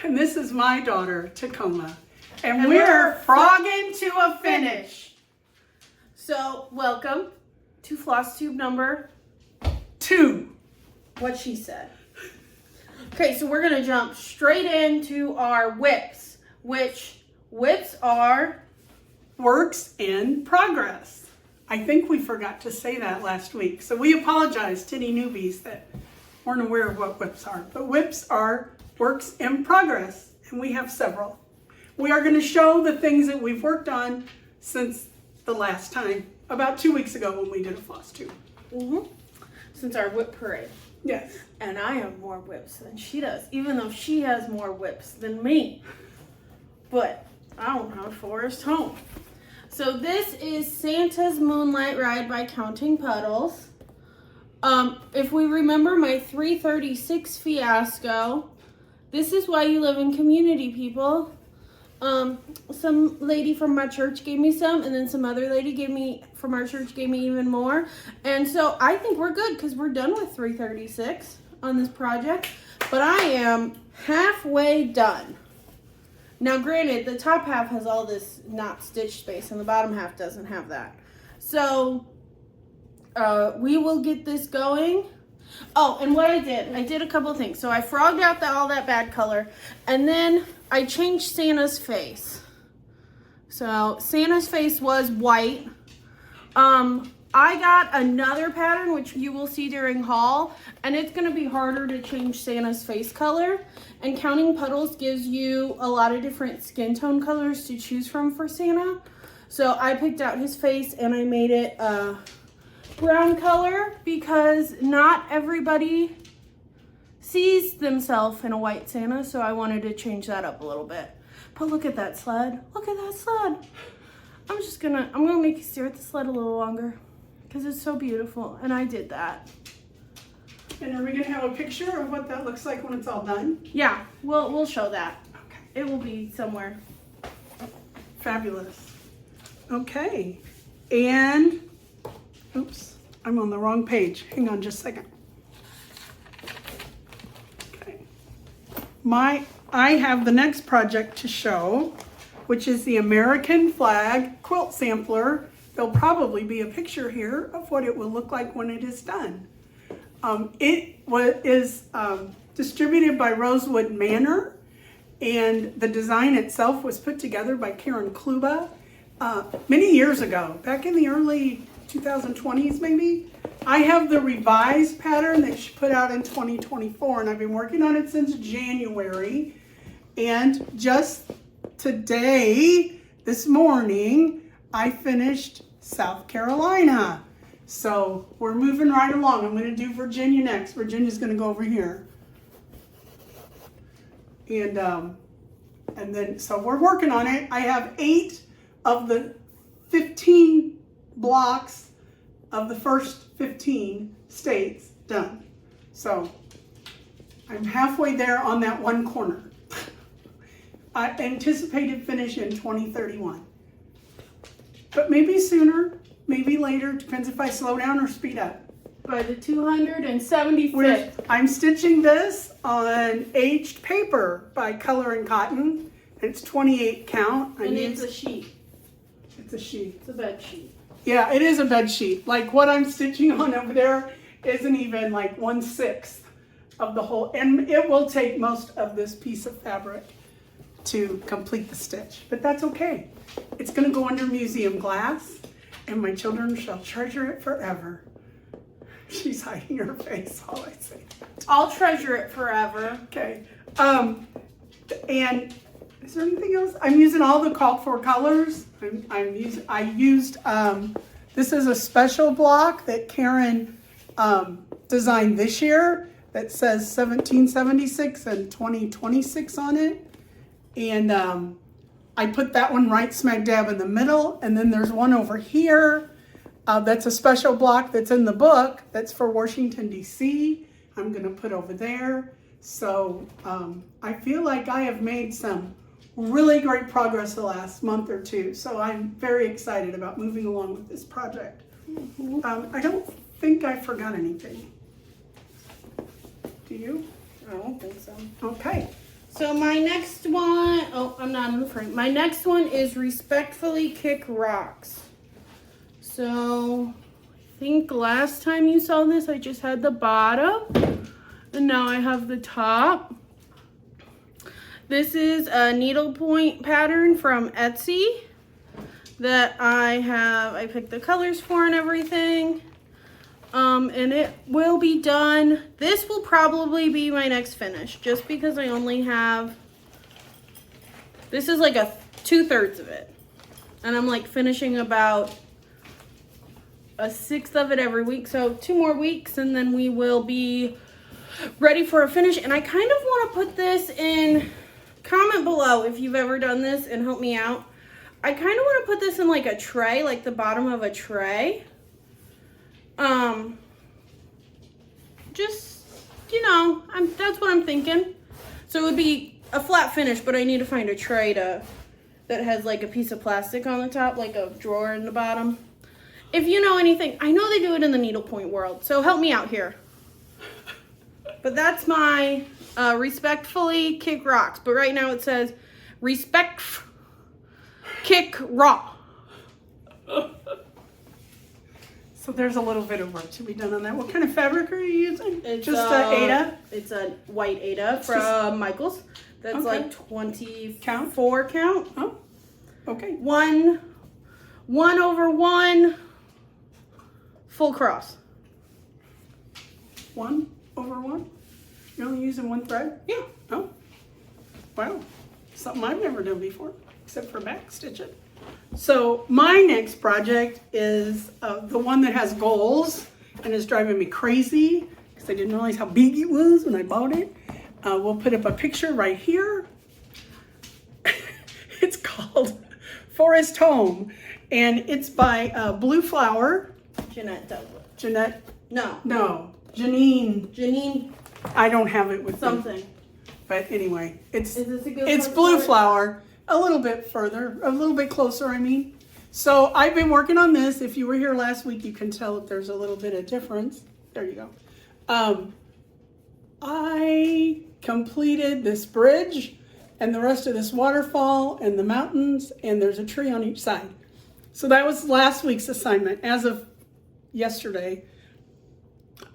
And this is my daughter, Tacoma. And we're frogging to a finish. So, welcome to floss tube number 2. what she said. Okay, so we're gonna jump straight into our whips, which whips are Works in progress. I think we forgot to say that last week. So we apologize to any newbies that weren't aware of what whips are. But whips are works in progress, and we have several. We are going to show the things that we've worked on since the last time, about 2 weeks ago when we did a floss tube. since our whip parade. Yes. And I have more whips than she does, even though she has more whips than me. But I don't have Forest Home. So this is Santa's Moonlight Ride by Counting Puddles. If we remember my 336 fiasco, this is why you live in community, people. Some lady from my church gave me some, and then some other lady from our church gave me even more. And so I think we're good because we're done with 336 on this project. But I am halfway done. Now, granted, the top half has all this not stitch space, and the bottom half doesn't have that. So, we will get this going. Oh, and what I did a couple of things. So, I frogged out all that bad color, and then I changed Santa's face. So, Santa's face was white. I got another pattern, which you will see during haul, and it's going to be harder to change Santa's face color. And Counting Puddles gives you a lot of different skin tone colors to choose from for Santa. So I picked out his face and I made it a brown color because not everybody sees themselves in a white Santa, so I wanted to change that up a little bit. But look at that sled. Look at that sled. I'm gonna make you stare at the sled a little longer because it's so beautiful, and I did that. And are we going to have a picture of what that looks like when it's all done? Yeah, we'll show that. Okay. It will be somewhere. Fabulous. Okay. And, oops, I'm on the wrong page. Hang on just a second. Okay. I have the next project to show, which is the American flag quilt sampler. There'll probably be a picture here of what it will look like when it is done. It is distributed by Rosewood Manor, and the design itself was put together by Karen Kluba many years ago, back in the early 2020s maybe. I have the revised pattern that she put out in 2024, and I've been working on it since January. And just today, this morning, I finished South Carolina. So we're moving right along. I'm going to do Virginia next. Virginia's going to go over here. And then, so we're working on it. I have 8 of the 15 blocks of the first 15 states done. So I'm halfway there on that one corner. I anticipated finish in 2031. But maybe sooner. Maybe later, depends if I slow down or speed up. By the 275th. I'm stitching this on aged paper by Color and Cotton. It's 28 count. And it's a sheet. It's a sheet. It's a bed sheet. Yeah, it is a bed sheet. Like what I'm stitching on over there isn't even like 1/6 of the whole. And it will take most of this piece of fabric to complete the stitch. But that's okay. It's going to go under museum glass. And my children shall treasure it forever. She's hiding her face, all I say. I'll treasure it forever. Okay. And is there anything else? I'm using all the called for colors. I used, this is a special block that Karen designed this year that says 1776 and 2026 on it. And I put that one right smack dab in the middle, and then there's one over here that's a special block that's in the book that's for Washington, D.C. I'm going to put over there. So I feel like I have made some really great progress the last month or two. So I'm very excited about moving along with this project. I don't think I forgot anything. Do you? I don't think so. Okay. So my next one, oh, I'm not in the frame. My next one is Respectfully Kick Rocks. So I think last time you saw this, I just had the bottom. And now I have the top. This is a needlepoint pattern from Etsy that I picked the colors for and everything. And it will be done. This will probably be my next finish, just because I only have, this is like 2/3 of it. And I'm like finishing about 1/6 of it every week. So 2 more weeks and then we will be ready for a finish. And I kind of want to put this in, comment below if you've ever done this and help me out. I kind of want to put this in like a tray, like the bottom of a tray. Just, you know, that's what I'm thinking. So it would be a flat finish, but I need to find a tray that has like a piece of plastic on the top, like a drawer in the bottom. If you know anything, I know they do it in the needlepoint world, so help me out here. But that's my Respectfully Kick Rocks. But right now it says Kick Raw. So there's a little bit of work to be done on that. What kind of fabric are you using? It's just Aida? It's a white Aida from Michael's. That's okay. like 24 count. Oh, okay. 1/1 full cross. 1/1? You're only using one thread? Yeah. Oh, wow. Something I've never done before, except for back stitching. So my next project is the one that has goals and is driving me crazy because I didn't realize how big it was when I bought it. We'll put up a picture right here. It's called Forest Home, and it's by Blue Flower. Jeanette Douglas. Jeanette? No. Janine. I don't have it with something. me. But anyway, it's Is this a good it's one Blue for it? Flower. A little bit further, a little bit closer, I mean. So I've been working on this. If you were here last week, you can tell if there's a little bit of difference. There you go. I completed this bridge and the rest of this waterfall and the mountains, and there's a tree on each side. So that was last week's assignment. As of yesterday,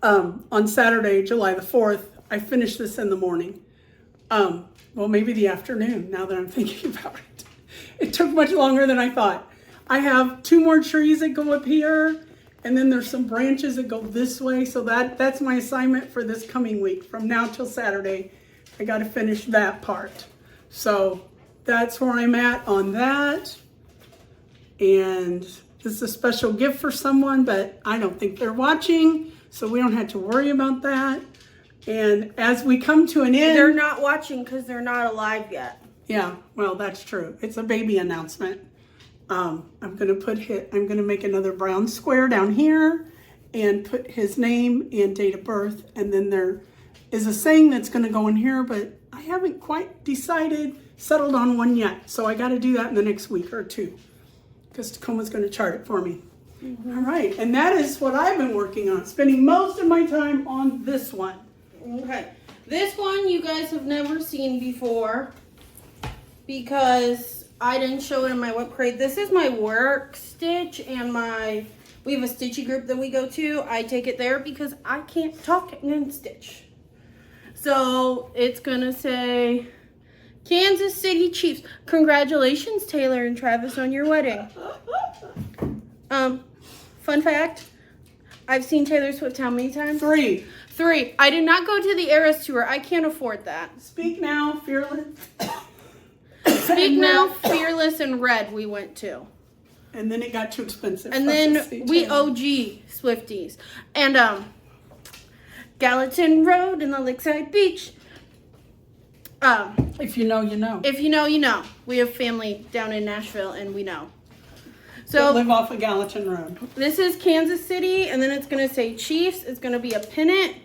on Saturday, July the 4th, I finished this in the morning. Well, maybe the afternoon, now that I'm thinking about it. It took much longer than I thought. I have 2 more trees that go up here, and then there's some branches that go this way. So that's my assignment for this coming week. From now till Saturday, I got to finish that part. So that's where I'm at on that. And this is a special gift for someone, but I don't think they're watching, so we don't have to worry about that. And as we come to an end... They're not watching because they're not alive yet. Yeah, well, that's true. It's a baby announcement. I'm gonna make another brown square down here and put his name and date of birth. And then there is a saying that's gonna go in here, but I haven't quite settled on one yet. So I gotta do that in the next week or 2 because Tacoma's gonna chart it for me. Mm-hmm. All right, and that is what I've been working on, spending most of my time on this one. Okay, this one you guys have never seen before because I didn't show it in my web crate. This is my work stitch and we have a stitchy group that we go to. I take it there because I can't talk and stitch. So it's gonna say, Kansas City Chiefs. Congratulations, Taylor and Travis, on your wedding. Fun fact, I've seen Taylor Swift how many times? 3. I did not go to the Eras tour. I can't afford that. Speak Now, Fearless. Speak Now, Fearless, and Red we went to. And then it got too expensive. And then we OG Swifties. And Gallatin Road and the Lakeside Beach. If you know, you know. If you know, you know. We have family down in Nashville and we know. So So live off of Gallatin Road. this is Kansas City, and then it's gonna say Chiefs. It's gonna be a pennant,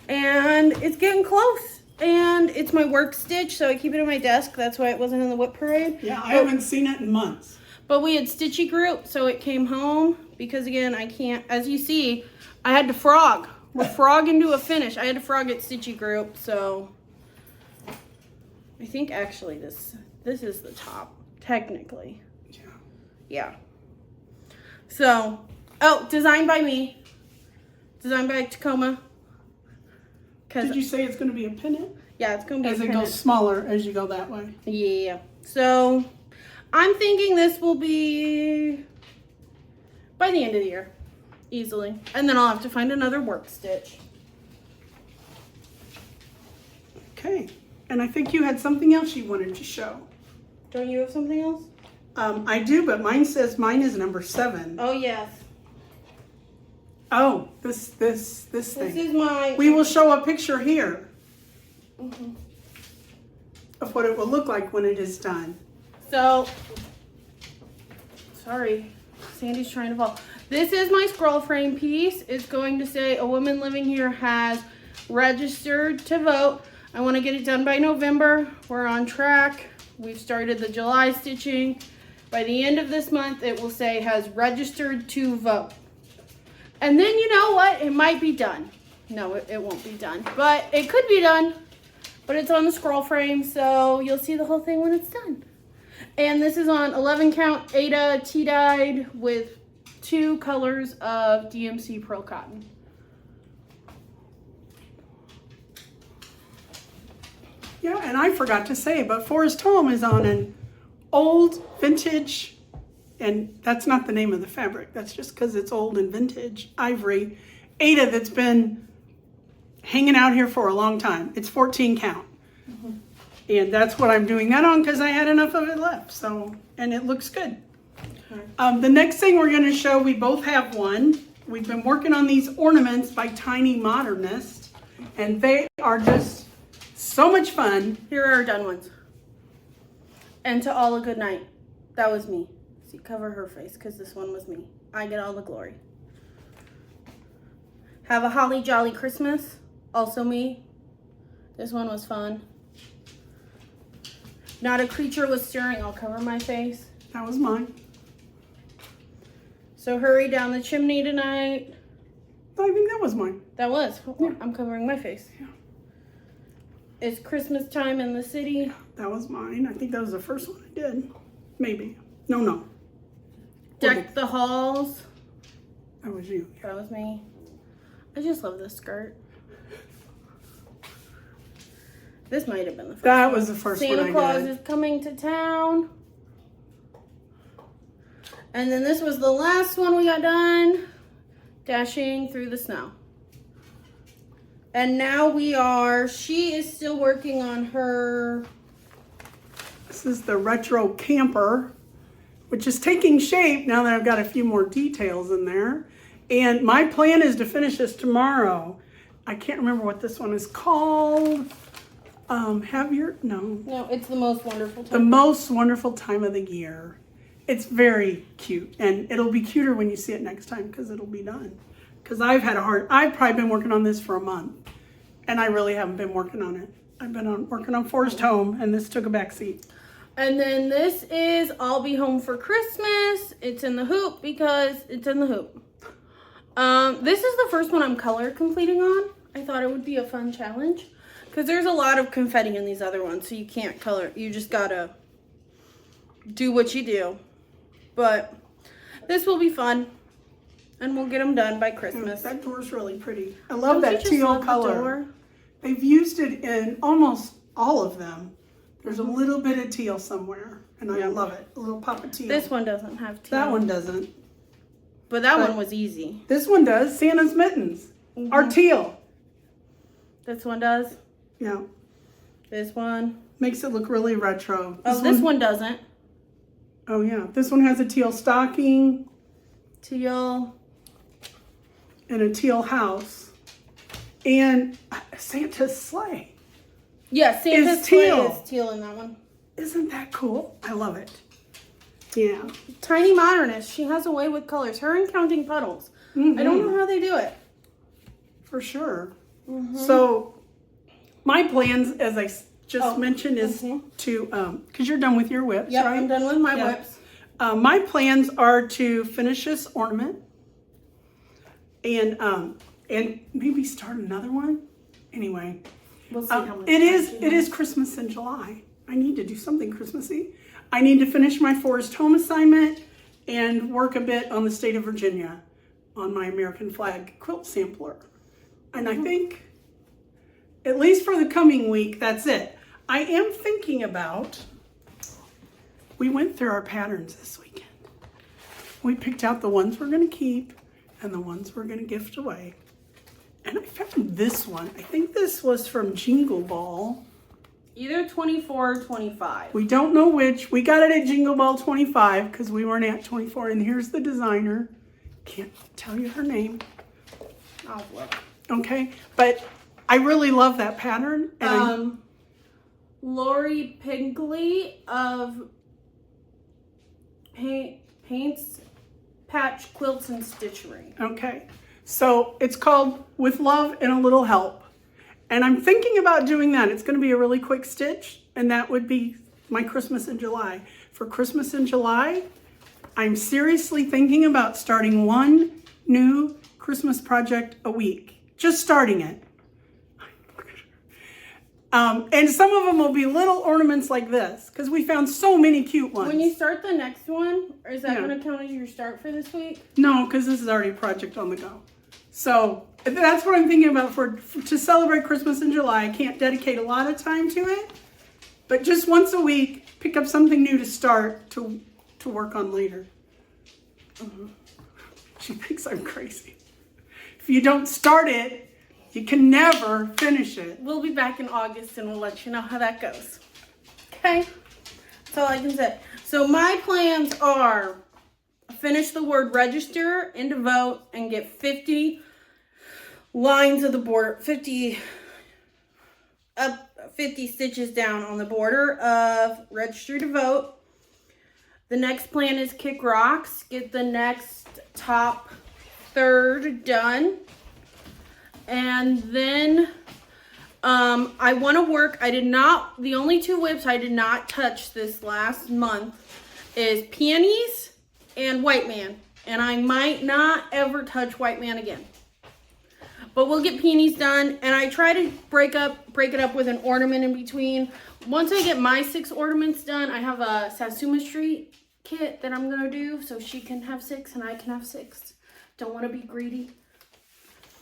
and it's getting close. And it's my work stitch, so I keep it on my desk. That's why it wasn't in the whip parade. Yeah, I haven't seen it in months. But we had stitchy group, so it came home because again, I can't. As you see, I had to frog. We're frogging to a finish. I had to frog at stitchy group, so I think actually this is the top, technically. Yeah. Yeah. So, oh, designed by me. Designed by Tacoma. Did you say it's going to be a pennant? Yeah, it's going to be As a it pennant. goes smaller as you go that way. Yeah. So, I'm thinking this will be by the end of the year. Easily. And then I'll have to find another work stitch. Okay. And I think you had something else you wanted to show. Don't you have something else? I do, but mine says mine is number 7. Oh, yes. Oh, this thing. This is my... We will show a picture here Mhm. of what it will look like when it is done. So, sorry, Sandy's trying to fall. This is my scroll frame piece. It's going to say a woman living here has registered to vote. I want to get it done by November. We're on track. We've started the July stitching. By the end of this month, it will say has registered to vote. And then you know what? It might be done. No, it won't be done, but it could be done. But it's on the scroll frame, so you'll see the whole thing when it's done. And this is on 11 count Ada tea-dyed with 2 colors of DMC Pearl Cotton. Yeah, and I forgot to say, but Forest Home is on an old vintage, and that's not the name of the fabric. That's just because it's old and vintage ivory Ada that's been hanging out here for a long time. It's 14 count. Mm-hmm. And that's what I'm doing that on because I had enough of it left. So, and it looks good. Okay. The next thing we're going to show, we both have one. We've been working on these ornaments by Tiny Modernist, and they are just so much fun. Here are our done ones. And to all a good night. That was me. See, cover her face because this one was me. I get all the glory. Have a holly jolly Christmas. Also me. This one was fun. Not a creature was stirring. I'll cover my face. That was mine. So hurry down the chimney tonight. I think that was mine. That was. Yeah. I'm covering my face. Yeah. It's Christmas time in the city. That was mine. I think that was the first one I did. Maybe. No. Deck the halls. That was you. That was me. I just love this skirt. This might have been the first That one. was the first Santa one I Claus did. is coming to town. And then this was the last one we got done. Dashing through the snow. And now she is still working on her. This is the retro camper, which is taking shape now that I've got a few more details in there. And my plan is to finish this tomorrow. I can't remember what this one is called. No, it's the most wonderful time. The most wonderful time of the year. It's very cute, and it'll be cuter when you see it next time because it'll be done. Because I've probably been working on this for a month, and I really haven't been working on it. I've been working on Forest Home, and this took a back seat. And then this is I'll Be Home for Christmas. It's in the hoop because it's in the hoop. This is the first one I'm color completing on. I thought it would be a fun challenge because there's a lot of confetti in these other ones, so you can't color. You just gotta do what you do. But this will be fun, and we'll get them done by Christmas. That door's really pretty. I love Don't that you just teal love the color. door? They've used it in almost all of them. There's a little bit of teal somewhere, and I love it. A little pop of teal. This one doesn't have teal. That one doesn't. But that one was easy. This one does. Santa's mittens are teal. This one does. Yeah. This one. Makes it look really retro. This one doesn't. Oh yeah. This one has a teal stocking Teal. and a teal house. And Santa's sleigh. Yeah, Santa's It's sleigh teal. is teal in that one. Isn't that cool? I love it. Yeah. Tiny Modernist. She has a way with colors. Her and Counting Puddles. I don't know how they do it. For sure. So my plans, as I just mentioned, is to, because you're done with your whips, Yep, right? I'm done with my Yeah. whips. My plans are to finish this ornament and maybe start another one. Anyway, We'll see how much it time she is has. Christmas in July. I need to do something Christmassy. I need to finish my Forest Home assignment and work a bit on the state of Virginia on my American flag quilt sampler. And I think, at least for the coming week, that's it. I am thinking about, we went through our patterns this weekend. We picked out the ones we're going to keep and the ones we're going to gift away. And I found this one. I think this was from Jingle Ball. Either 24 or 25. We don't know which. We got it at Jingle Ball 25 because we weren't at 24. And here's the designer. Can't tell you her name. I'll look. Okay, but I really love that pattern. And Lori Pigley of Paints, Patch, Quilts, and Stitchery. okay, so it's called With Love and a Little Help. And I'm thinking about doing that. It's going to be a really quick stitch, and that would be my Christmas in July. For Christmas in July, I'm seriously thinking about starting one new Christmas project a week. Just starting it. And some of them will be little ornaments like this, because we found so many cute ones. When you start the next one, is that Yeah. going to count as your start for this week? No, because this is already a project on the go. So that's what I'm thinking about to celebrate Christmas in July. I can't dedicate a lot of time to it, but just once a week, pick up something new to start to work on later. She thinks I'm crazy. If you don't start it, you can never finish it. We'll be back in August and we'll let you know how that goes. Okay? That's all I can say. So my plans are finish the word register and devote and get 50 lines of the border, 50 stitches down on the border of register to vote. The next plan is kick rocks, get the next top third done. And then I want to work, the only two whips I did not touch this last month is Peonies and White Man. And I might not ever touch White Man again. But we'll get Peonies done, and I try to break it up with an ornament in between. Once I get my 6 ornaments done, I have a Satsuma Street kit that I'm gonna do, so she can have 6 and I can have 6. Don't want to be greedy.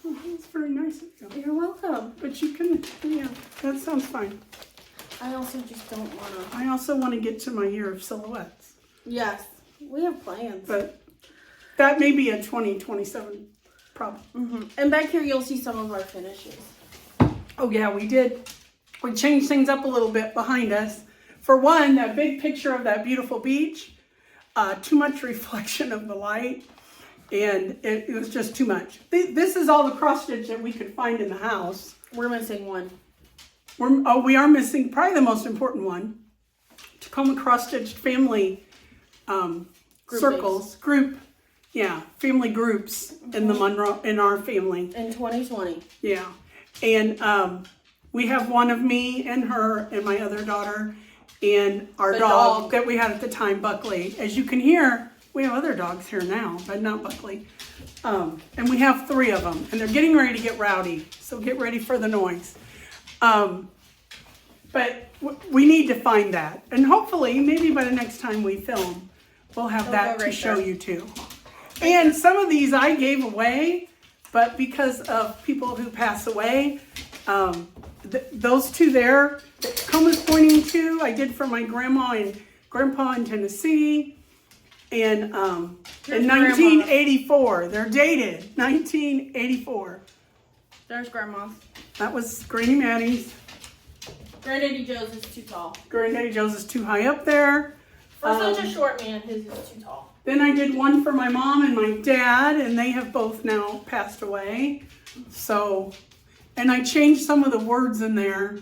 Oh, that's very nice of you. You're welcome. But you can, yeah, that sounds fine. I also just don't want to. I also want to get to my year of silhouettes. Yes, we have plans. But that may be a 2027 problem. And back here, you'll see some of our finishes. Oh yeah, we did. We changed things up a little bit behind us. For one, that big picture of that beautiful beach, too much reflection of the light, and it was just too much. This is all the cross stitch that we could find in the house. We're missing one. We are missing probably the most important one. Tacoma cross stitched family circles, family groups in the Monroe, in our family. In 2020. Yeah. And we have one of me and her and my other daughter and our dog that we had at the time, Buckley. As you can hear, we have other dogs here now, but not Buckley. And we have 3 of them, and they're getting ready to get rowdy. So get ready for the noise. But we need to find that. And hopefully, maybe by the next time we film, we'll have that to show you too. And some of these I gave away, but because of people who pass away, those 2 there that Tacoma's pointing to, I did for my grandma and grandpa in Tennessee. And in 1984, they're dated, 1984. There's Grandma's. That was Granny Maddie's. Granddaddy Joe's is too tall. Granddaddy Joe's is too high up there. For such a short man, his is too tall. Then I did one for my mom and my dad, and they have both now passed away. So, and I changed some of the words in there.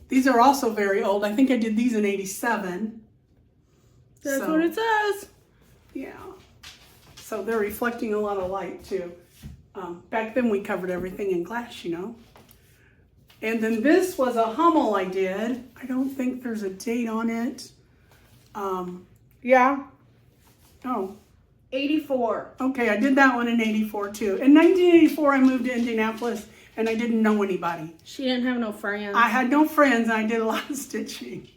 These are also very old. I think I did these in 87. That's what it says. Yeah. So they're reflecting a lot of light too. Back then we covered everything in glass, you know. And then this was a Hummel I did. I don't think there's a date on it. Yeah. Oh. 84. Okay, I did that one in 84 too. In 1984 I moved to Indianapolis and I didn't know anybody. She didn't have no friends. I had no friends and I did a lot of stitching.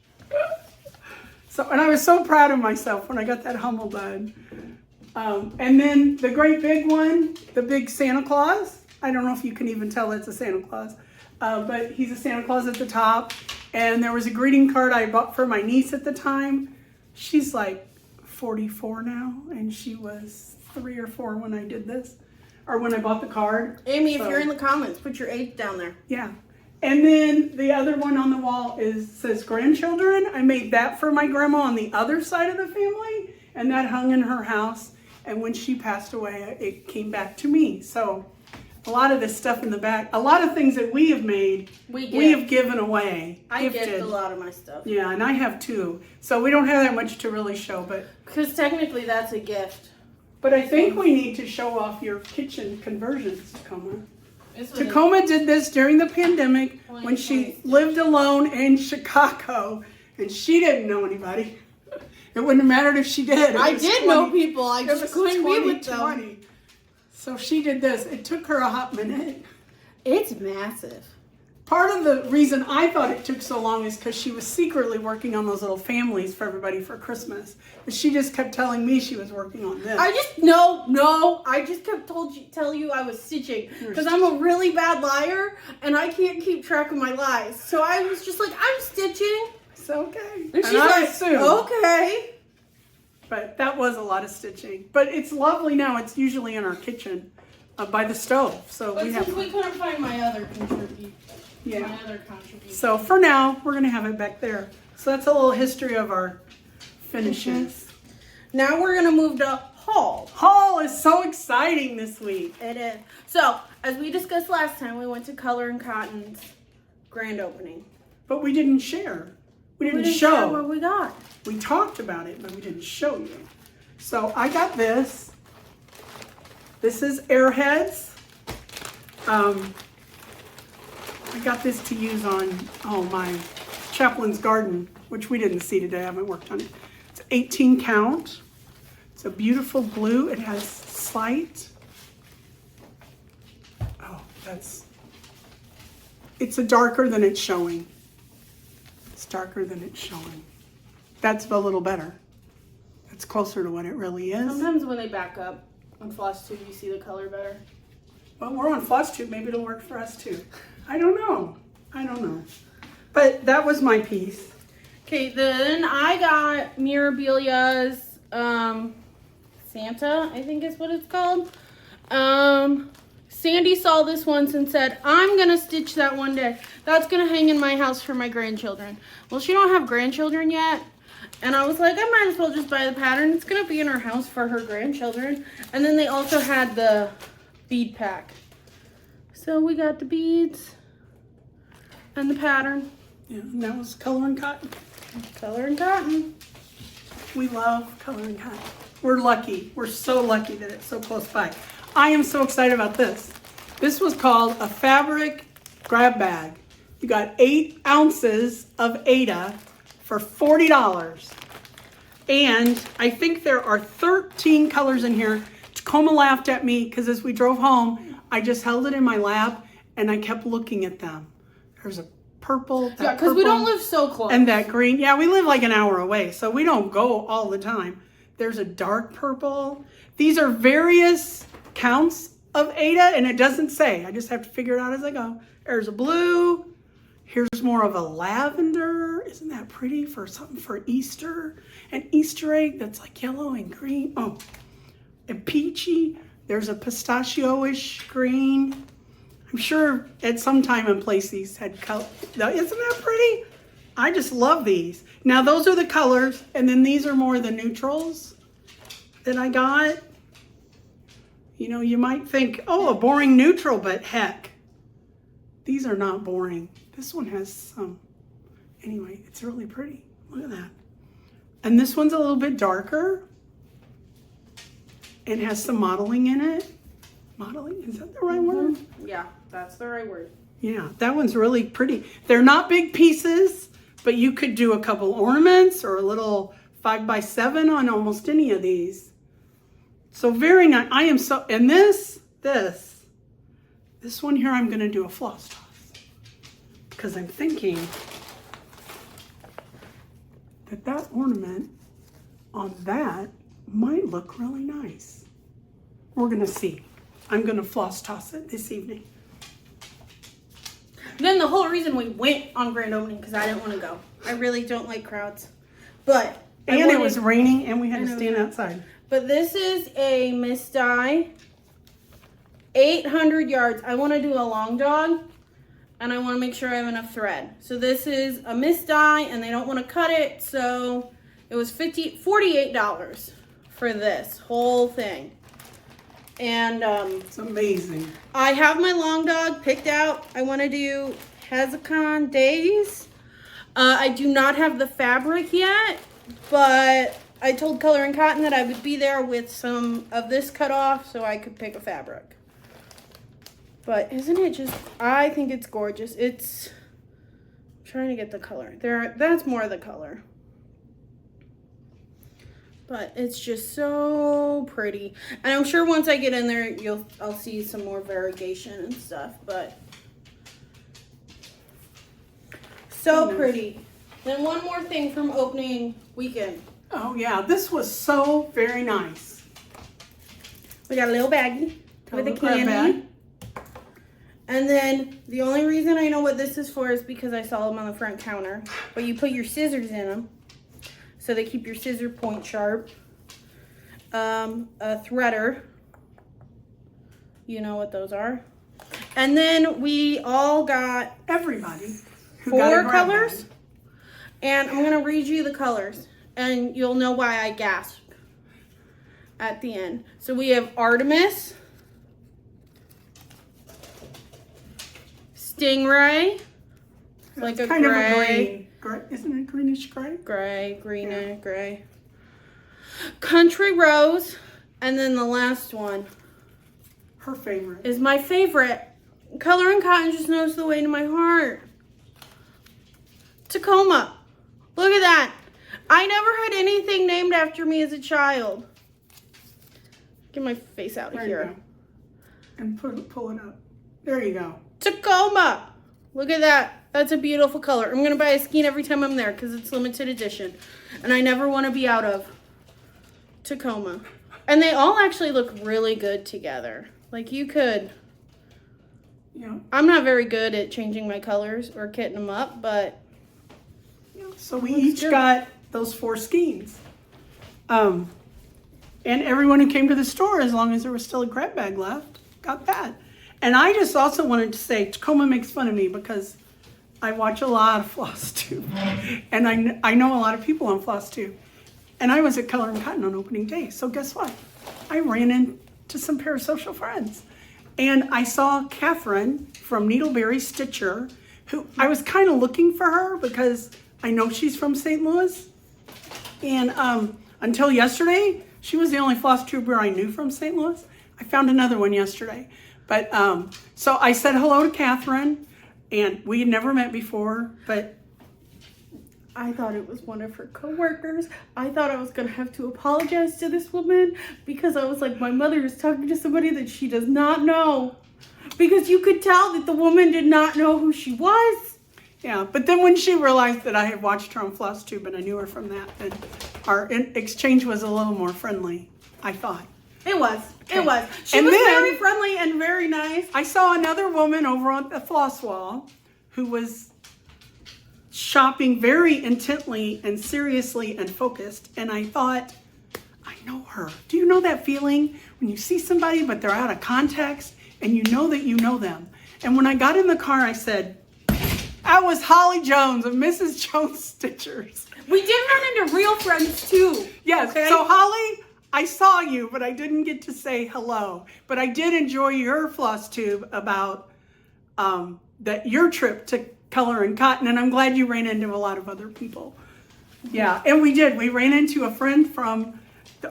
So, and I was so proud of myself when I got that Hummel done. And then the great big one, the big Santa Claus. I don't know if you can even tell it's a Santa Claus, but he's a Santa Claus at the top. And there was a greeting card I bought for my niece at the time. She's like 44 now, and she was 3 or 4 when I did this, or when I bought the card. Amy, if you're in the comments, put your age down there. Yeah. And then the other one on the wall says grandchildren. I made that for my grandma on the other side of the family, and that hung in her house. And when she passed away, it came back to me. So a lot of this stuff in the back, a lot of things that we have made, we have given away. I gift a lot of my stuff. Yeah, and I have too. So we don't have that much to really show, but because technically that's a gift. But I think we need to show off your kitchen conversions, Tacoma. Tacoma did this during the pandemic when she lived alone in Chicago, and she didn't know anybody. It wouldn't have mattered if she did. I did know people. I just couldn't be with them. So she did this. It took her a hot minute. It's massive. Part of the reason I thought it took so long is because she was secretly working on those little families for everybody for Christmas. But she just kept telling me she was working on this. I just kept tell you I was stitching because I'm a really bad liar and I can't keep track of my lies. So I was just like, I'm stitching. It's okay. And she's like, okay. But that was a lot of stitching. But it's lovely now. It's usually in our kitchen by the stove. So we couldn't find my other contribution. Yeah. My other contribution. So for now, we're going to have it back there. So that's a little history of our finishes. Now we're going to move to haul. Haul is so exciting this week. It is. So, as we discussed last time, we went to Color and Cotton's grand opening. But we didn't share. We didn't show show what we got. We talked about it, but we didn't show you. So I got this. This is Airheads. I got this to use on my Chaplain's Garden, which we didn't see today. I haven't worked on it. It's 18 count. It's a beautiful blue. It has slight. It's a darker than it's showing. It's darker than it's showing. That's a little better. It's closer to what it really is. Sometimes when they back up on floss tube, you see the color better. Well, we're on floss tube. Maybe it'll work for us too. I don't know. But that was my piece. Okay, then I got Mirabilia's Santa, I think is what it's called. Sandy saw this once and said, I'm going to stitch that one day. That's going to hang in my house for my grandchildren. Well, she don't have grandchildren yet. And I was like, I might as well just buy the pattern. It's going to be in her house for her grandchildren. And then they also had the bead pack. So we got the beads and the pattern. Yeah, and that was Color and Cotton. Color and Cotton. We love Color and Cotton. We're lucky. We're so lucky that it's so close by. I am so excited about this. This was called a fabric grab bag. You got 8 ounces of Aida for $40. And I think there are 13 colors in here. Tacoma laughed at me because as we drove home, I just held it in my lap and I kept looking at them. There's a purple. Yeah, because we don't live so close. And that green. Yeah, we live like an hour away, so we don't go all the time. There's a dark purple. These are various counts of Aida, and it doesn't say. I just have to figure it out as I go. There's a blue. Here's more of a lavender. Isn't that pretty for something for Easter? An Easter egg that's like yellow and green. Oh, and peachy. There's a pistachio-ish green. I'm sure at some time and place these had color. Isn't that pretty? I just love these. Now those are the colors, and then these are more the neutrals that I got. You know, you might think, oh, a boring neutral, but heck, these are not boring. This one has some, anyway, it's really pretty. Look at that. And this one's a little bit darker. It has some modeling in it. Modeling, is that the right word? Yeah, that's the right word. Yeah, that one's really pretty. They're not big pieces, but you could do a couple ornaments or a little 5x7 on almost any of these. So very nice. I am so, and this one here, I'm gonna do a floss toss because I'm thinking that that ornament on that might look really nice. We're gonna see. I'm gonna floss toss it this evening. Then the whole reason we went on grand opening because I didn't want to go. I really don't like crowds. But And it was raining and we had to stand outside. But this is a Miss Di 800 yards. I want to do a long dog and I want to make sure I have enough thread. So this is a Miss Di and they don't want to cut it. So it was $48 for this whole thing. And it's amazing. I have my long dog picked out. I want to do Hazakon Days. I do not have the fabric yet, but I told Color and Cotton that I would be there with some of this cut off so I could pick a fabric. But isn't it just, I think it's gorgeous. It's, I'm trying to get the color. That's more of the color. But it's just so pretty. And I'm sure once I get in there, I'll see some more variegation and stuff. But so pretty. Then one more thing from opening weekend. Oh yeah, this was so very nice. We got a little baggie with a grab candy. And then the only reason I know what this is for is because I saw them on the front counter. But you put your scissors in them. So they keep your scissor point sharp. A threader. You know what those are. And then we all got everybody who 4 colors. And I'm going to read you the colors. And you'll know why I gasped at the end. So we have Artemis. Stingray. It's like a kind gray. of a green. Isn't it greenish gray? Gray, green, gray. Country Rose. And then the last one. Her favorite. Is my favorite. Color and Cotton just knows the way to my heart. Tacoma. Look at that. I never had anything named after me as a child. Get my face out of there here. You go. And pull it up. There you go. Tacoma. Look at that. That's a beautiful color. I'm going to buy a skein every time I'm there because it's limited edition. And I never want to be out of Tacoma. And they all actually look really good together. Like you could... Yeah. I'm not very good at changing my colors or kitting them up, but... Yeah. So we each got those 4 skeins. And everyone who came to the store, as long as there was still a grab bag left, got that. And I just also wanted to say, Tacoma makes fun of me because I watch a lot of FlossTube. And I know a lot of people on FlossTube. And I was at Color and Cotton on opening day. So guess what? I ran into some Parasocial Friends. And I saw Catherine from Needleberry Stitcher, who I was kind of looking for her because I know she's from St. Louis. And until yesterday, she was the only floss tuber I knew from St. Louis. I found another one yesterday. But so I said hello to Catherine, and we had never met before, but I thought it was one of her coworkers. I thought I was going to have to apologize to this woman because I was like, my mother is talking to somebody that she does not know. Because you could tell that the woman did not know who she was. Yeah, but then when she realized that I had watched her on FlossTube and I knew her from that, then our exchange was a little more friendly, I thought. It was. Okay. It was. She was very friendly and very nice. I saw another woman over on the floss wall who was shopping very intently and seriously and focused. And I thought, I know her. Do you know that feeling when you see somebody but they're out of context and you know that you know them? And when I got in the car, I said, that was Holly Jones of Mrs. Jones Stitchers. We did run into real friends too. Yes. Okay? So Holly, I saw you, but I didn't get to say hello. But I did enjoy your floss tube about your trip to Color and Cotton, and I'm glad you ran into a lot of other people. Yeah, and we did. We ran into a friend from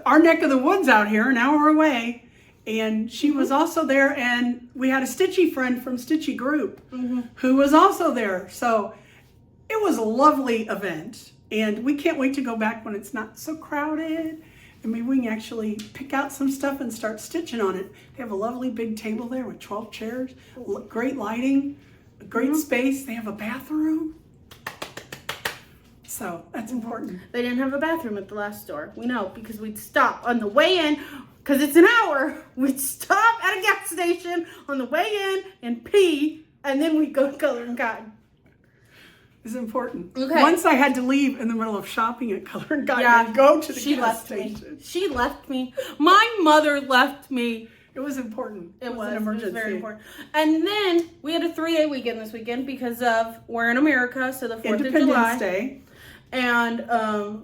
our neck of the woods out here, an hour away, and she was also there, and we had a Stitchy friend from Stitchy Group who was also there. So it was a lovely event, and we can't wait to go back when it's not so crowded. And maybe we can actually pick out some stuff and start stitching on it. They have a lovely big table there with 12 chairs, great lighting, a great space. They have a bathroom. So that's important. They didn't have a bathroom at the last store. We know because we'd stop on the way in, because it's an hour. We'd stop at a gas station on the way in and pee, and then we'd go to Color and Cotton. It's important. Okay. Once I had to leave in the middle of shopping at Color and Cotton and go to the gas station. She left me. My mother left me. It was important. It was an emergency. It was very important. And then we had a 3-day weekend this weekend because of we're in America, so the 4th of July. Independence Day. And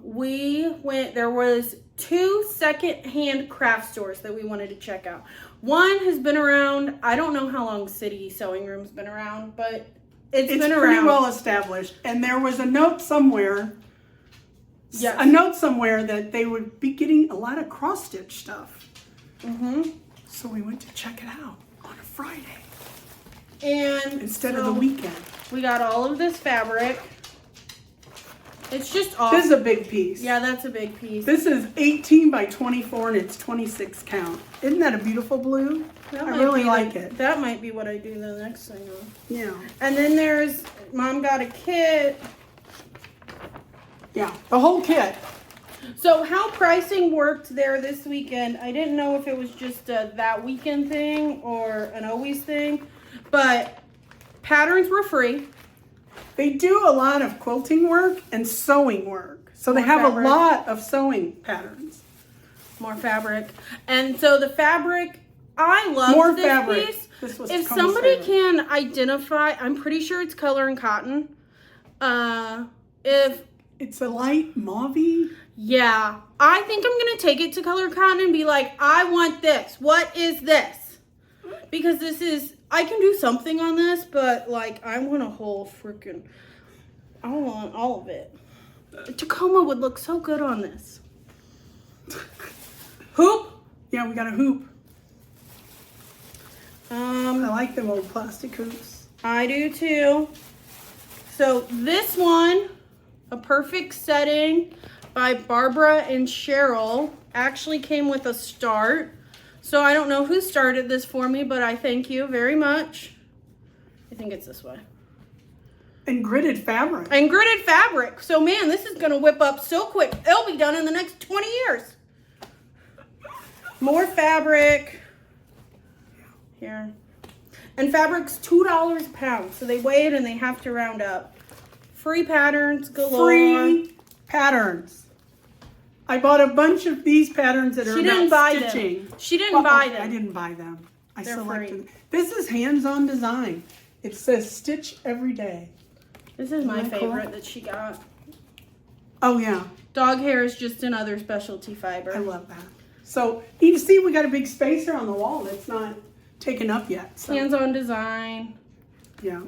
we went, there was 2 second-hand craft stores that we wanted to check out. One has been around, I don't know how long City Sewing Room's been around, but it's been around. Pretty well established. And there was a note somewhere, yes. a note somewhere that they would be getting a lot of cross-stitch stuff. Mm-hmm. So we went to check it out on a Friday. And instead of the weekend. We got all of this fabric. It's just awesome. This is a big piece. Yeah, that's a big piece. This is 18 by 24 and it's 26 count. Isn't that a beautiful blue? I really like it. That might be what I do the next thing on. Yeah. And then there's, Mom got a kit. Yeah, the whole kit. So how pricing worked there this weekend, I didn't know if it was just a that weekend thing or an always thing, but patterns were free. They do a lot of quilting work and sewing work. So they have fabric. a lot of sewing patterns. More fabric. And so the fabric, I love More this fabric. piece. This was If Tacoma somebody fabric. can identify, I'm pretty sure it's Color and Cotton. If It's a light mauve-y. Yeah, I think I'm going to take it to Color and Cotton and be like, I want this. What is this? Because this is, I can do something on this, but like, I want a whole freaking, I want all of it. Tacoma would look so good on this. Hoop? Yeah, we got a hoop. I Um, like them old plastic hoops. I do too. So this one, A Perfect Setting by Barbara and Cheryl, actually came with a start. So I don't know who started this for me, but I thank you very much. I think it's this way. And gridded fabric. And gridded fabric. So man, this is gonna whip up so quick. It'll be done in the next 20 years. More fabric. Here. And fabric's $2 a pound. So they weigh it and they have to round up. Free patterns galore. Free patterns. I bought a bunch of these patterns that are She didn't about buy stitching. them. She didn't buy Okay, them. I didn't buy them. I They're selected free. them. This is hands-on design. It says stitch every day. This is my Isn't that cool? favorite that she got. Oh yeah, Dog hair is just another specialty fiber. I love that. So you can see we got a big spacer on the wall that's not taken up yet. So Hands-on design. yeah,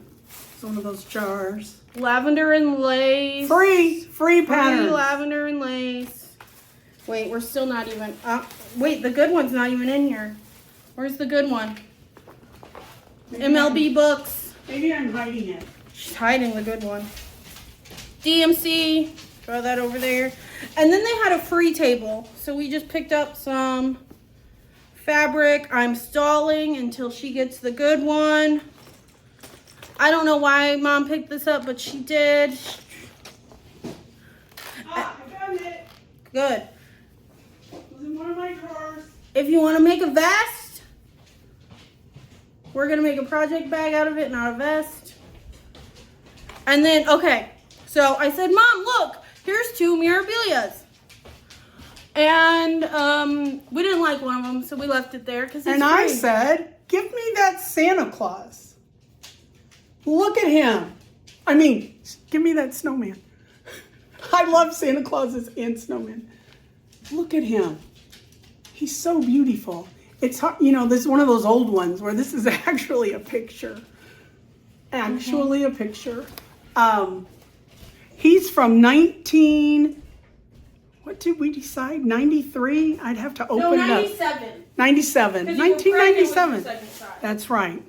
it's one of those jars. Lavender and lace. Free patterns. Free lavender and lace. Wait, we're still not even. Wait, the good one's not even in here. Where's the good one? MLB books. Maybe I'm hiding it. She's hiding the good one. DMC. Throw that over there. And then they had a free table. So we just picked up some fabric. I'm stalling until she gets the good one. I don't know why Mom picked this up, but she did. I found it. Good. It was in one of my drawers. If you want to make a vest, we're going to make a project bag out of it, not a vest. And then, okay, so I said, Mom, look, here's 2 Mirabilias. And we didn't like one of them, so we left it there. And I said, give me that Santa Claus. Look at him. I mean, give me that snowman. I love Santa Clauses and snowmen. Look at him. He's so beautiful. It's hard, you know, this is one of those old ones where this is actually a picture. Actually a picture. He's from what did we decide? 93? I'd have to open it up. 97. 97. 1997. That's That's right.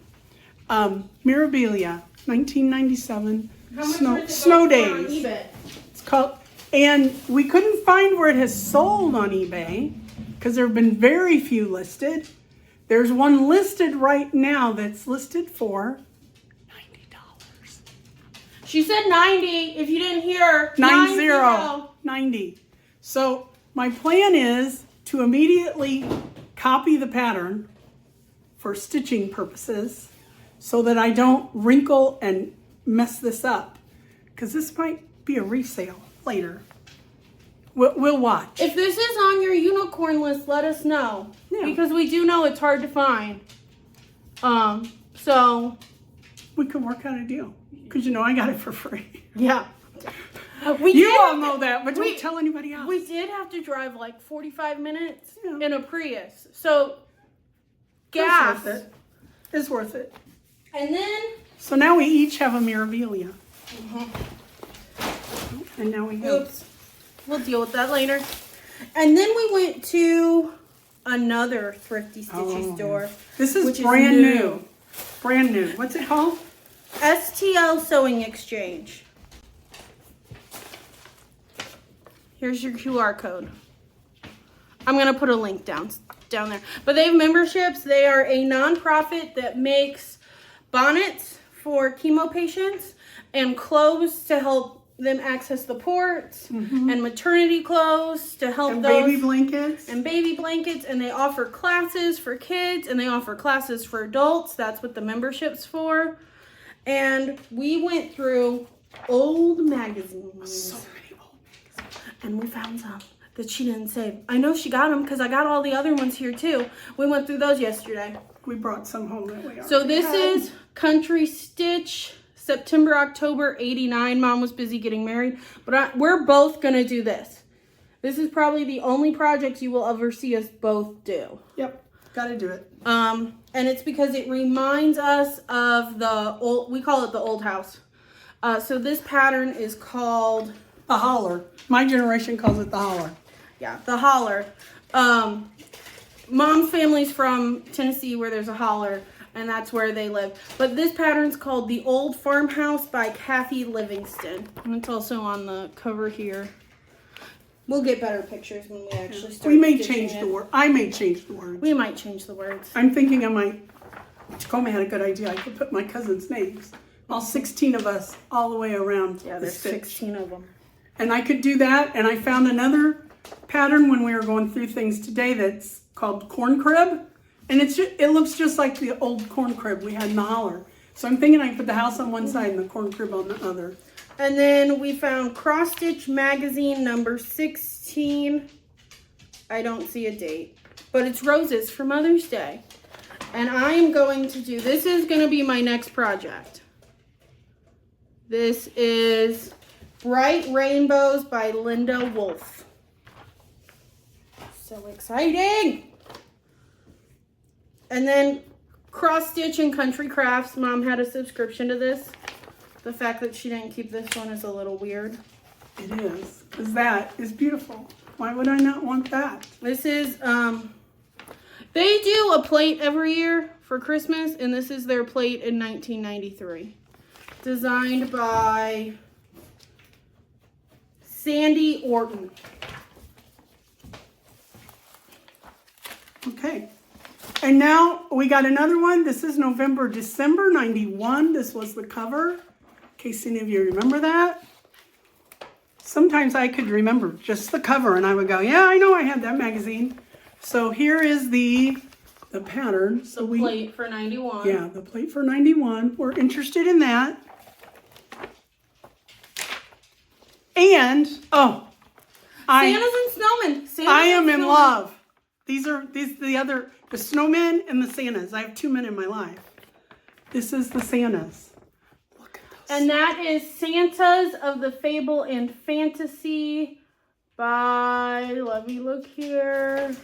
Mirabilia, 1997. How much Snow, would it go snow for on days. eBay? It's called, and we couldn't find where it has sold on eBay because there have been very few listed. There's one listed right now that's listed for $90. She said 90. If you didn't hear, 90. So my plan is to immediately copy the pattern for stitching purposes so that I don't wrinkle and mess this up, because this might be a resale later. We'll watch. If this is on your unicorn list, let us know. Yeah. Because we do know it's hard to find. So We could work out a deal, because you know I got it for free. yeah. You all know that, but don't tell anybody else. We did have to drive like 45 minutes Yeah. in a Prius. So gas. It's worth it. It's worth it. And then So now we each have a Mirabilia. And now we go. oops. We'll deal with that later. And then we went to another Thrifty Stitchy store. This is which is brand new. new. Brand new. What's it called? STL Sewing Exchange. Here's your QR code. I'm gonna put a link down there. But they have memberships. They are a nonprofit that makes bonnets for chemo patients and clothes to help them access the ports, and maternity clothes to help And those. baby blankets. And baby blankets, and they offer classes for kids, and they offer classes for adults. That's what the membership's for. And we went through old magazines. So many old magazines. And we found some that she didn't save. I know she got them because I got all the other ones here too. We went through those yesterday. We brought some home that we So already this had. is Country Stitch, September, October, 89. Mom was busy getting married. But we're both going to do this. This is probably the only project you will ever see us both do. Yep. Got to do it. And it's because it reminds us of the old, we call it the old house. So this pattern is called, The holler. My generation calls it the holler. yeah, the holler. Mom's family's from Tennessee where there's a holler, and that's where they live. But this pattern's called The Old Farmhouse by Kathy Livingston. And it's also on the cover here. We'll get better pictures when we actually start. We may stitching change it. the word. I may change the words. We might change the words. I'm thinking I might. Tacoma had a good idea. I could put my cousins' names. All 16 of us all the way around. Yeah, the there's stitch. 16 of them. And I could do that. And I found another pattern when we were going through things today that's called corn crib. And it looks just like the old corn crib we had in the holler. So I'm thinking I can put the house on one side and the corn crib on the other. And then we found Cross Stitch Magazine number 16. I don't see a date, but it's roses for Mother's Day. And I am going to do, this is going to be my next project. This is Bright Rainbows by Linda Wolf. So exciting. And then Cross Stitch and Country Crafts. Mom had a subscription to this. The fact that she didn't keep this one is a little weird. It is. Because that is beautiful. Why would I not want that? This is, they do a plate every year for Christmas, and this is their plate in 1993. Designed by Sandy Orton. Okay. And now we got another one. This is November, December 91. This was the cover. In case any of you remember that. Sometimes I could remember just the cover and I would go, yeah, I know I had that magazine. So here is the pattern. So The plate for 91. Yeah, the plate for 91. We're interested in that. And, Santas and snowmen. Santas I am and in snowmen. love. These are the snowmen and the Santas. I have two men in my life. This is the Santas. Look at those. And that is Santas of the Fable and Fantasy by, let me look here.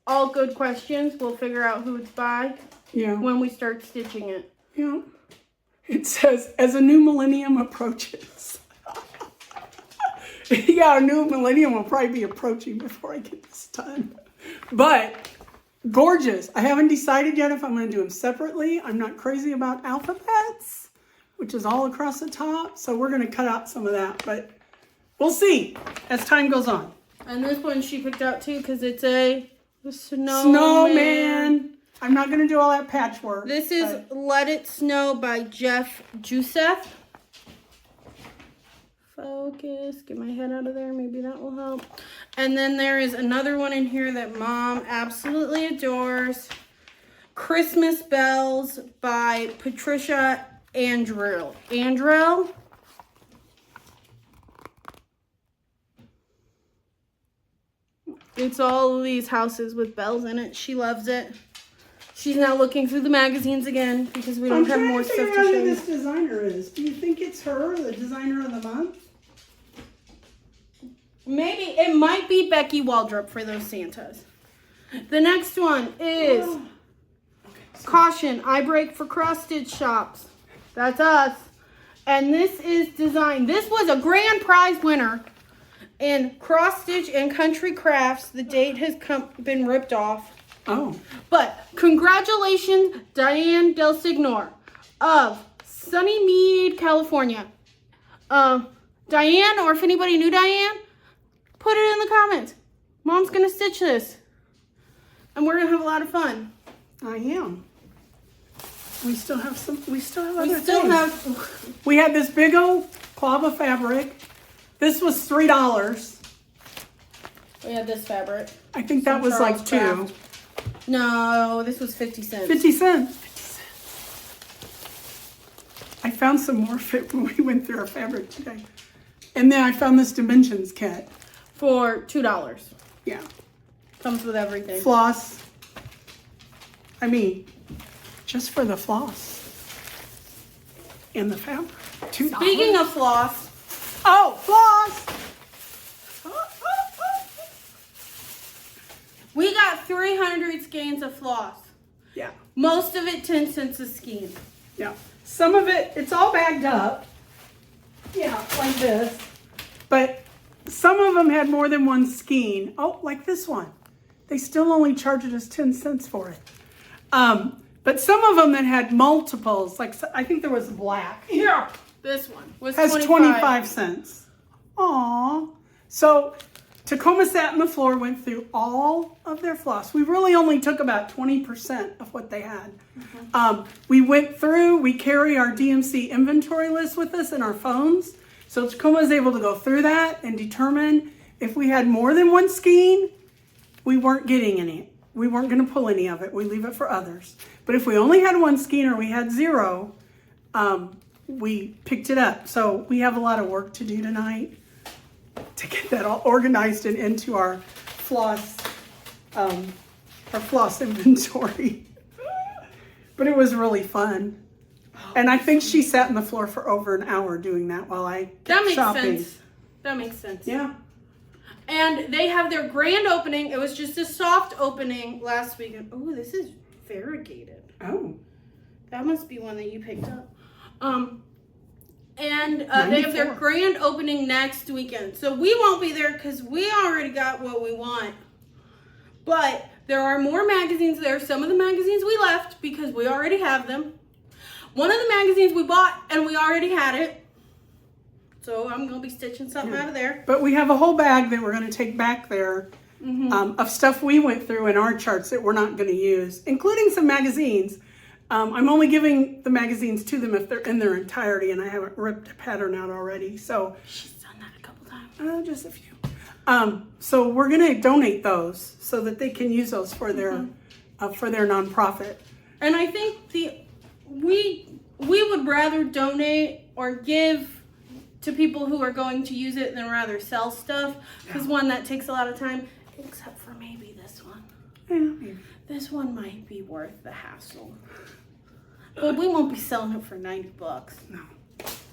All good questions. We'll figure out who it's by Yeah. when we start stitching it. Yeah. It says, as a new millennium approaches. Yeah, a new millennium will probably be approaching before I get this done. But gorgeous. I haven't decided yet if I'm going to do them separately. I'm not crazy about alphabets, which is all across the top. So we're going to cut out some of that. But we'll see as time goes on. And this one she picked out too because it's a snowman. Snowman. I'm not going to do all that patchwork. This is Let It Snow by Jeff Joseph. Focus. Get my head out of there. Maybe that will help. And then there is another one in here that Mom absolutely adores. Christmas Bells by Patricia Andrell. It's all of these houses with bells in it. She loves it. She's now looking through the magazines again because we don't have more stuff to show who you. this designer is. Do you think it's her, the designer of the month? Maybe it might be Becky Waldrop for those Santas. The next one is Caution, I Break for Cross Stitch Shops. That's us. And this is designed. This was a grand prize winner in Cross Stitch and Country Crafts. The date has been ripped off. Oh. But congratulations, Diane Del Signor of Sunnymead, California. Diane, or if anybody knew Diane, put it in the comments. Mom's gonna stitch this, and we're gonna have a lot of fun. I am. We still have some. We still have We other still things. have. We had this big old cloth of fabric. This was $3. We had this fabric. I think that was Charles like $2. Craft. No, this was 50 cents. 50 cents. I found some more fit when we went through our fabric today. And then I found this dimensions kit. For $2. Yeah. Comes with everything. Floss. I mean, just for the floss. And the fabric. $2. Speaking of floss, Oh, floss! we got 300 skeins of floss. Yeah. Most of it 10 cents a skein. Yeah. Some of it, it's all bagged up. Yeah, like this. But some of them had more than one skein. Oh, like this one. They still only charged us 10 cents for it. But some of them that had multiples, like I think there was black. Here, this one was Has 25 cents. Aw. So Tacoma Sat on the Floor went through all of their floss. We really only took about 20% of what they had. We went through, we carry our DMC inventory list with us in our phones. So Tacoma was able to go through that and determine if we had more than one skein, we weren't getting any. We weren't going to pull any of it. We leave it for others. But if we only had one skein or we had 0, we picked it up. So we have a lot of work to do tonight to get that all organized and into our floss inventory. But it was really fun. And I think she sat on the floor for over an hour doing that while I kept shopping. Sense. That makes sense. Yeah. And they have their grand opening. It was just a soft opening last weekend. Oh, this is variegated. Oh. That must be one that you picked up. And they have their grand opening next weekend. So we won't be there because we already got what we want. But there are more magazines there. Some of the magazines we left because we already have them. One of the magazines we bought and we already had it. So I'm going to be stitching something out of there. But we have a whole bag that we're going to take back there of stuff we went through in our charts that we're not going to use, including some magazines. I'm only giving the magazines to them if they're in their entirety, and I haven't ripped a pattern out already. So She's done that a couple times. just a few. So we're going to donate those so that they can use those for their nonprofit. And I think we would rather donate or give to people who are going to use it than rather sell stuff, because one, that takes a lot of time, except for maybe this one. Yeah, maybe. This one might be worth the hassle. But we won't be selling it for $90. No.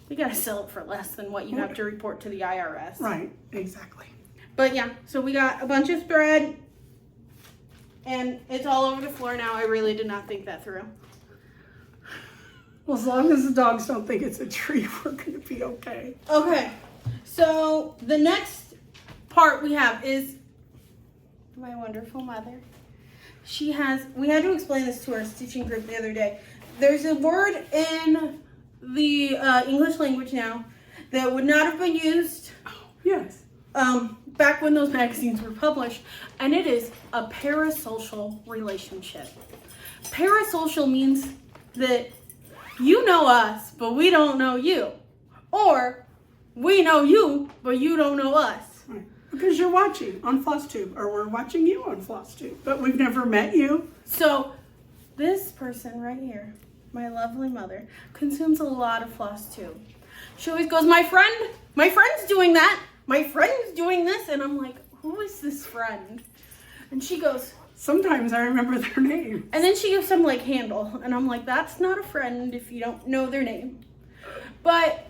We gotta sell it for less than what you have to report to the IRS. Right, exactly. But yeah, so we got a bunch of thread, and it's all over the floor now. I really did not think that through. Well, as long as the dogs don't think it's a tree, we're going to be okay. Okay, so the next part we have is my wonderful mother. We had to explain this to our stitching group the other day. There's a word in the English language now that would not have been used Yes. back when those magazines were published, and it is a parasocial relationship. Parasocial means that you know us, but we don't know you. Or we know you, but you don't know us. Right. Because you're watching on FlossTube, or we're watching you on FlossTube, but we've never met you. So this person right here, my lovely mother, consumes a lot of FlossTube. She always goes, my friend's doing that, my friend's doing this, and I'm like, who is this friend? And she goes, sometimes I remember their name. and then she gives some like handle, and I'm like, that's not a friend if you don't know their name. But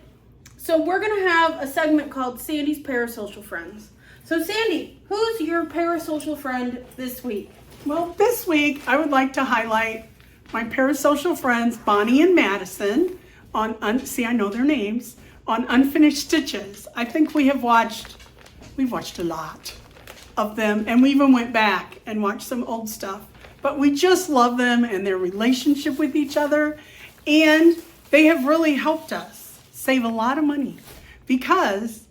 so we're gonna have a segment called Sandy's Parasocial Friends. So Sandy, who's your parasocial friend this week? Well, this week I would like to highlight my parasocial friends Bonnie and Madison on see, I know their names, on Unfinished Stitches. I think we've watched a lot of them, and we even went back and watched some old stuff. But we just love them and their relationship with each other, and they have really helped us save a lot of money because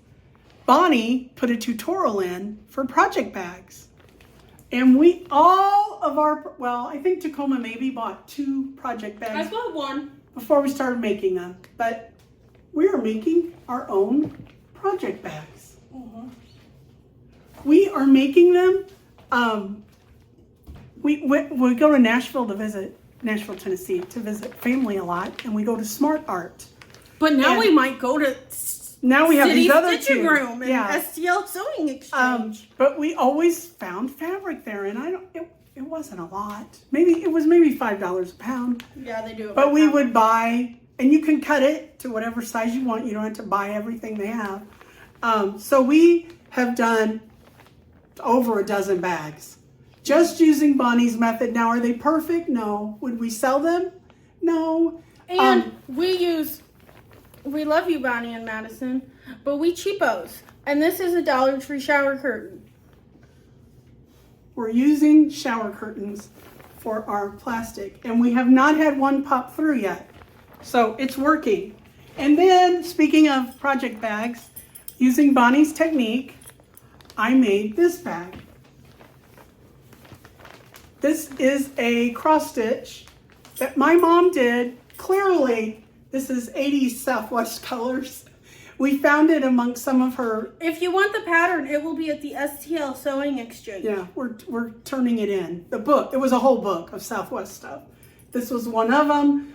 Bonnie put a tutorial in for project bags. And I think Tacoma maybe bought 2 project bags. I bought one. Before we started making them. But we are making our own project bags. Mm-hmm. We are making them, we go to Nashville, Tennessee to visit family a lot, and we go to Smart Art. But now And we might go to now we have City these other Stitching 2. Room and STL Sewing Exchange. But we always found fabric there, and it wasn't a lot. Maybe $5 a pound. Yeah, they do it. But we would buy, and you can cut it to whatever size you want. You don't have to buy everything they have. So we have done over a dozen bags, just using Bonnie's method. Now, are they perfect? No. Would we sell them? No. And we love you, Bonnie and Madison, but we cheapos. And this is a Dollar Tree shower curtain. We're using shower curtains for our plastic, and we have not had one pop through yet. So it's working. And then, speaking of project bags, using Bonnie's technique, I made this bag. This is a cross stitch that my mom did. Clearly, this is 80s Southwest colors. We found it amongst some of her. If you want the pattern, it will be at the STL Sewing Exchange. Yeah, we're turning it in. The book, it was a whole book of Southwest stuff. This was one of them.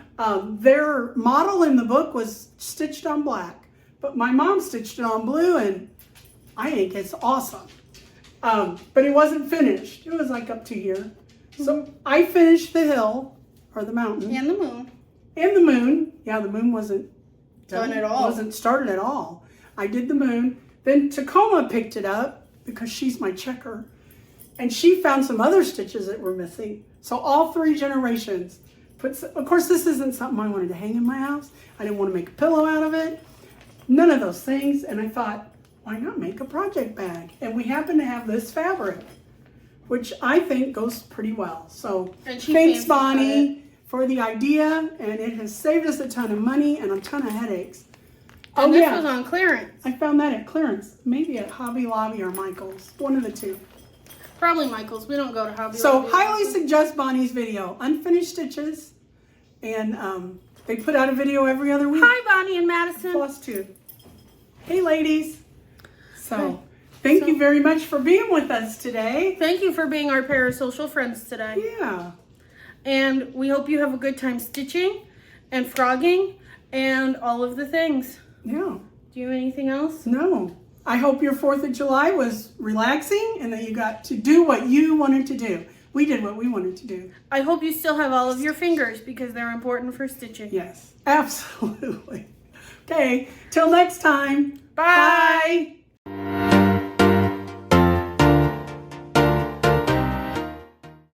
Their model in the book was stitched on black, but my mom stitched it on blue, and I think it's awesome. But it wasn't finished. It was like up to here. So I finished the hill, or the mountain. And the moon. And the moon. Yeah, the moon wasn't Done at all. Wasn't started at all. I did the moon. Then Tacoma picked it up because she's my checker. And she found some other stitches that were missing. So all 3 generations. Of course, this isn't something I wanted to hang in my house. I didn't want to make a pillow out of it. None of those things. And I thought, why not make a project bag? And we happen to have this fabric, which I think goes pretty well. So thanks, Bonnie, for the idea, and it has saved us a ton of money and a ton of headaches. And this was on clearance. I found that at clearance, maybe at Hobby Lobby or Michael's, one of the 2. Probably Michael's. We don't go to Hobby So Lobby. highly suggest Bonnie's video, Unfinished Stitches, and they put out a video every other week. Hi, Bonnie and Madison. FlossTube. Hey, ladies. So thank you very much for being with us today. Thank you for being our parasocial friends today. Yeah. And we hope you have a good time stitching and frogging and all of the things. Yeah. Do you have anything else? No. I hope your 4th of July was relaxing and that you got to do what you wanted to do. We did what we wanted to do. I hope you still have all of your fingers because they're important for stitching. Yes, absolutely. Okay, till next time. Bye.